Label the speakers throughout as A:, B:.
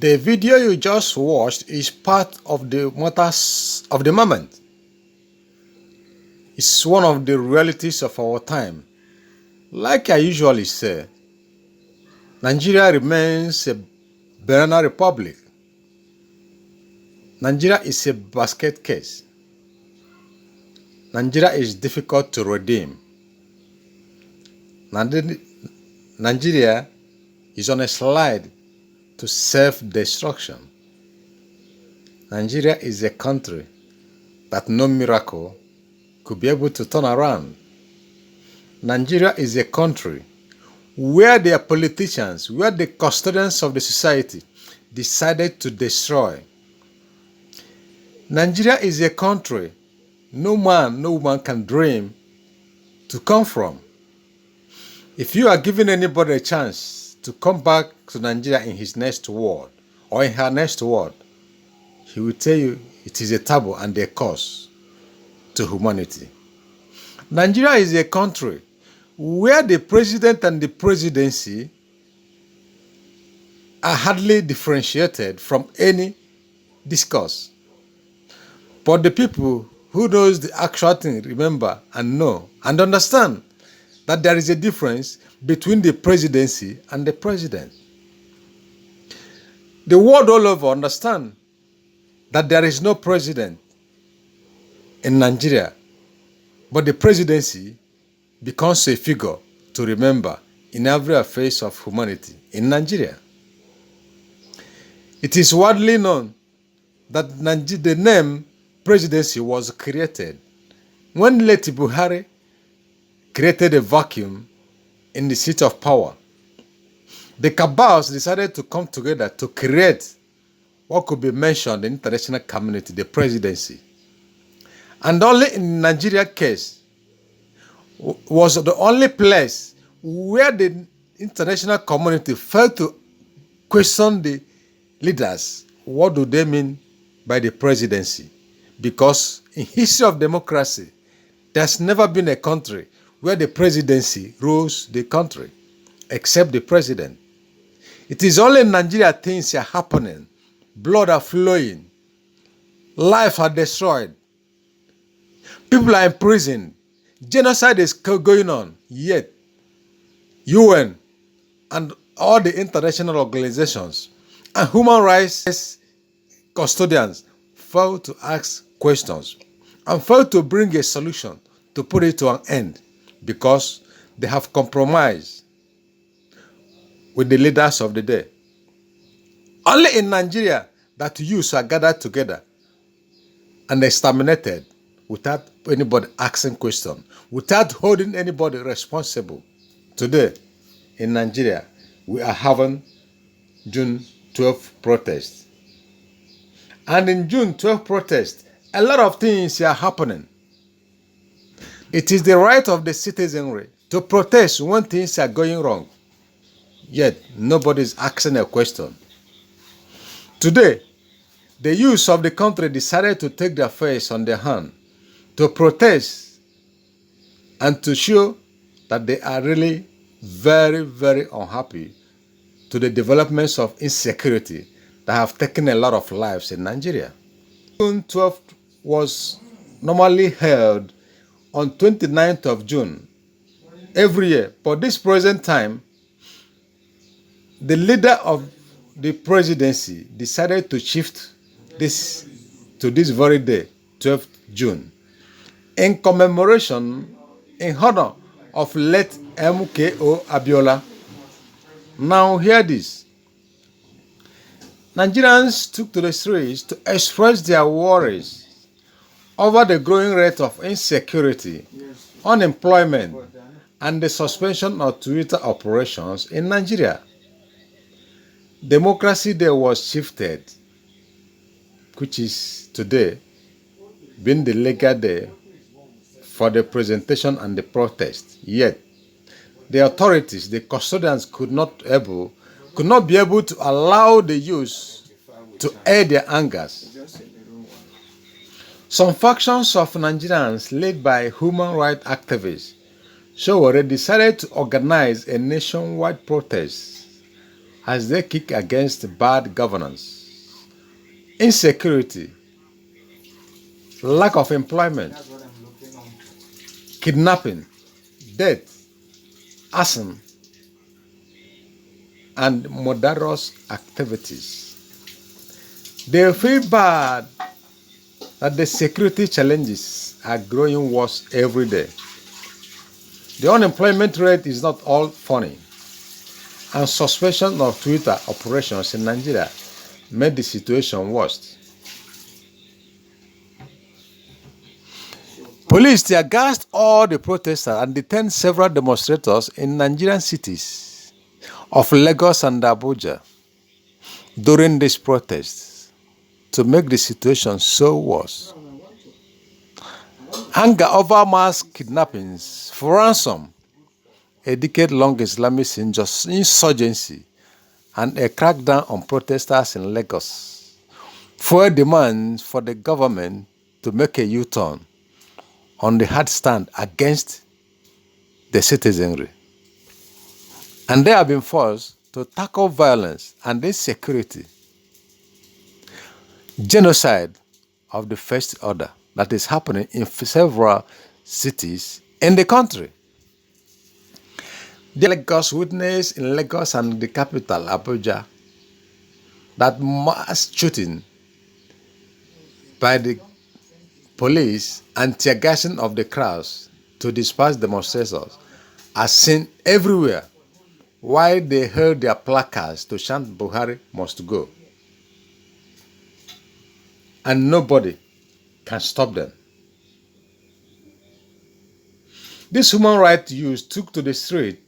A: The video you just watched is part of the matters of the moment. It's one of the realities of our time. Like I usually say, Nigeria remains a banana republic. Nigeria is a basket case. Nigeria is difficult to redeem. Nigeria is on a slide to self-destruction. Nigeria is a country that no miracle could be able to turn around. Nigeria is a country where their politicians, where the custodians of the society decided to destroy. Nigeria is a country no man, no woman can dream to come from. If you are giving anybody a chance to come back to Nigeria in his next world or in her next world, he will tell you it is a taboo and a curse to humanity. Nigeria is a country where the president and the presidency are hardly differentiated from any discourse. But the people who knows the actual thing remember and know and understand that there is a difference between the presidency and the president. The world all over understand that there is no president in Nigeria, but the presidency becomes a figure to remember in every phase of humanity in Nigeria. It is widely known that the name presidency was created when Leti Buhari created a vacuum in the seat of power. The cabals decided to come together to create what could be mentioned in the international community, the presidency. And only in Nigeria case was the only place where the international community failed to question the leaders. What do they mean by the presidency? Because in history of democracy, there's never been a country where the presidency rules the country, except the president. It is only in Nigeria things are happening. Blood are flowing. Lives are destroyed. People are in prison. Genocide is going on. Yet, UN and all the international organizations and human rights custodians fail to ask questions and fail to bring a solution to put it to an end because they have compromised with the leaders of the day. Only in Nigeria that youths are gathered together and exterminated without anybody asking question, without holding anybody responsible. Today, in Nigeria, we are having June 12 protest. And in June 12 protest, a lot of things are happening. It is the right of the citizenry to protest when things are going wrong. Yet, nobody is asking a question. Today, the youth of the country decided to take their face on their hand to protest and to show that they are really very, very unhappy to the developments of insecurity that have taken a lot of lives in Nigeria. June 12th was normally held on 29th of June every year. But this present time, the leader of the presidency decided to shift this to this very day, 12th June, in commemoration, in honor of late MKO Abiola. Now hear this. Nigerians took to the streets to express their worries over the growing rate of insecurity, unemployment, and the suspension of Twitter operations in Nigeria. Democracy Day was shifted, which is today, being the legal day for the presentation and the protest. Yet, the authorities, the custodians could not be able to allow the youth to air their angers. Some factions of Nigerians led by human rights activists already decided to organize a nationwide protest as they kick against bad governance, insecurity, lack of employment, kidnapping, death, arson, and murderous activities. They feel bad that the security challenges are growing worse every day. The unemployment rate is not all funny, and suspension of Twitter operations in Nigeria made the situation worse. Police tear gassed all the protesters and detained several demonstrators in Nigerian cities of Lagos and Abuja during these protests to make the situation so worse. Anger over mass kidnappings for ransom, a decade-long Islamist insurgency, and a crackdown on protesters in Lagos fueled demands for the government to make a U-turn on the hard stand against the citizenry. And they have been forced to tackle violence and insecurity, genocide of the first order that is happening in several cities in the country. The Lagos witnessed in Lagos and the capital, Abuja, that mass shooting by the police and tear gassing of the crowds to disperse demonstrators are seen everywhere while they held their placards to chant Buhari must go. And nobody can stop them. These human rights youths took to the street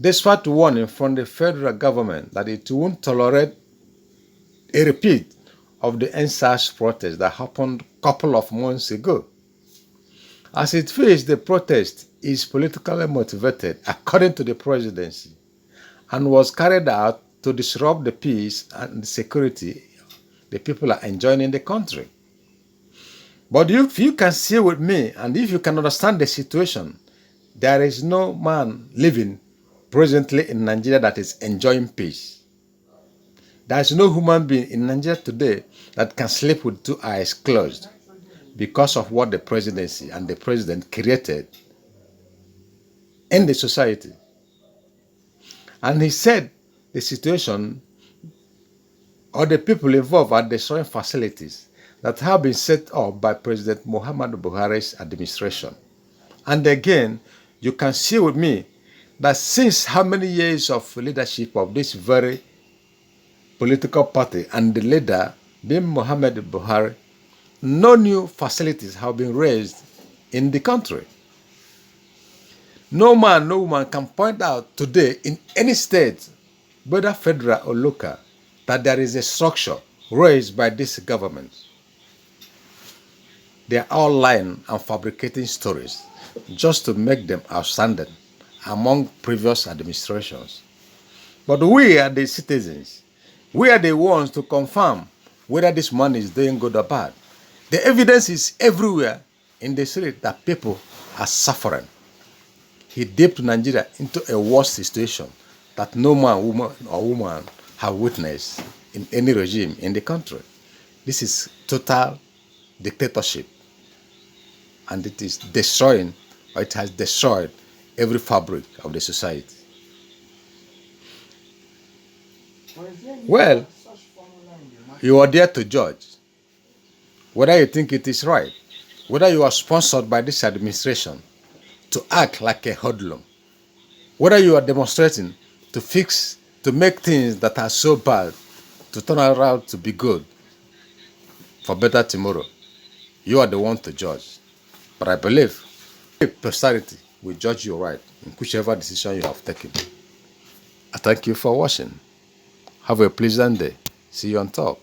A: despite warning from the federal government that it won't tolerate a repeat of the NSAS protest that happened a couple of months ago. As it feels, the protest is politically motivated according to the presidency and was carried out to disrupt the peace and the security the people are enjoying in the country. But if you can see with me and if you can understand the situation, there is no man living presently in Nigeria that is enjoying peace. There is no human being in Nigeria today that can sleep with two eyes closed because of what the presidency and the president created in the society. And he said the situation or the people involved are destroying facilities that have been set up by President Muhammadu Buhari's administration. And again, you can see with me that since how many years of leadership of this very political party and the leader being Muhammadu Buhari, no new facilities have been raised in the country. No man, no woman can point out today in any state, whether federal or local, that there is a structure raised by this government. They are all lying and fabricating stories just to make them outstanding among previous administrations. But we are the citizens. We are the ones to confirm whether this money is doing good or bad. The evidence is everywhere in the street that people are suffering. He dipped Nigeria into a worse situation that no man, woman have witnessed in any regime in the country. This is total dictatorship, and it is destroying, or it has destroyed every fabric of the society. Well, you are there to judge whether you think it is right, whether you are sponsored by this administration to act like a hoodlum, whether you are demonstrating to make things that are so bad to turn around to be good for better tomorrow. You are the one to judge. But I believe posterity will judge you right in whichever decision you have taken. I thank you for watching. Have a pleasant day. See you on top.